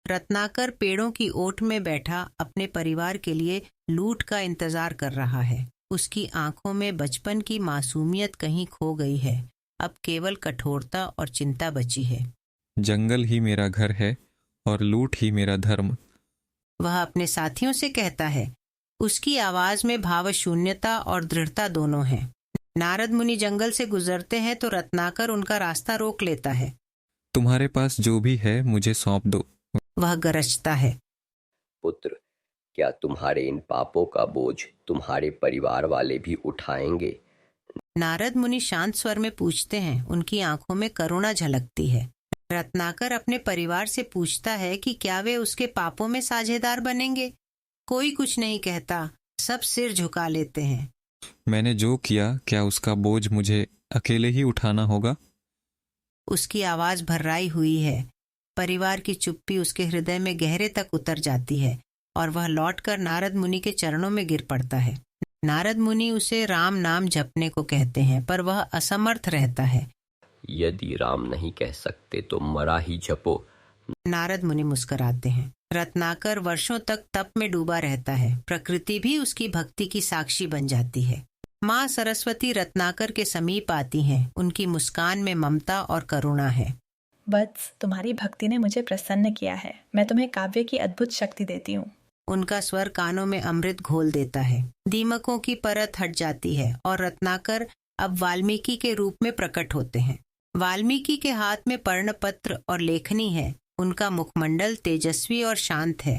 रत्नाकर पेड़ों की ओट में बैठा अपने परिवार के लिए लूट का इंतजार कर रहा है। उसकी आंखों में बचपन की मासूमियत कहीं खो गई है। अब केवल कठोरता और चिंता बची है। जंगल ही मेरा घर है और लूट ही मेरा धर्म। वह अपने साथियों से कहता है। उसकी आवाज में भावशून्यता और दृढ़ता दोनों है। नारद मुनि जंगल से गुजरते हैं तो रत्नाकर उनका रास्ता रोक लेता है। तुम्हारे पास जो भी है मुझे सौंप दो। वह गरजता है। पुत्र, क्या तुम्हारे इन पापों का बोझ तुम्हारे परिवार वाले भी उठाएंगे? नारद मुनि शांत स्वर में पूछते हैं। उनकी आंखों में करुणा झलकती है। रत्नाकर अपने परिवार से पूछता है कि क्या वे उसके पापों में साझेदार बनेंगे। कोई कुछ नहीं कहता, सब सिर झुका लेते हैं। मैंने जो किया, क्या उसका बोझ मुझे अकेले ही उठाना होगा? उसकी आवाज भर्राई हुई है। परिवार की चुप्पी उसके हृदय में गहरे तक उतर जाती है और वह लौटकर नारद मुनि के चरणों में गिर पड़ता है। नारद मुनि उसे राम नाम जपने को कहते हैं, पर वह असमर्थ रहता है। यदि राम नहीं कह सकते तो मरा ही जपो। नारद मुनि मुस्कुराते हैं। रत्नाकर वर्षों तक तप में डूबा रहता है। प्रकृति भी उसकी भक्ति की साक्षी बन जाती है। माँ सरस्वती रत्नाकर के समीप आती हैं। उनकी मुस्कान में ममता और करुणा है। वत्स, तुम्हारी भक्ति ने मुझे प्रसन्न किया है। मैं तुम्हें काव्य की अद्भुत शक्ति देती हूँ। उनका स्वर कानों में अमृत घोल देता है। दीमकों की परत हट जाती है और रत्नाकर अब वाल्मीकि के रूप में प्रकट होते हैं। वाल्मीकि के हाथ में पर्णपत्र और लेखनी है। उनका मुखमंडल तेजस्वी और शांत है।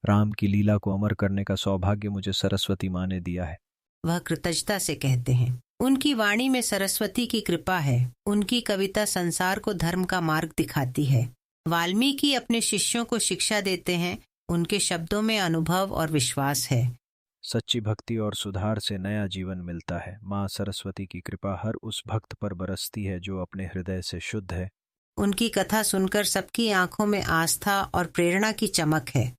राम की लीला को अमर करने का सौभाग्य मुझे सरस्वती माँ ने दिया है। वह कृतज्ञता से कहते हैं। उनकी वाणी में सरस्वती की कृपा है। उनकी कविता संसार को धर्म का मार्ग दिखाती है। वाल्मीकि अपने शिष्यों को शिक्षा देते हैं। उनके शब्दों में अनुभव और विश्वास है। सच्ची भक्ति और सुधार से नया जीवन मिलता है। माँ सरस्वती की कृपा हर उस भक्त पर बरसती है जो अपने हृदय से शुद्ध है। उनकी कथा सुनकर सबकी आंखों में आस्था और प्रेरणा की चमक है।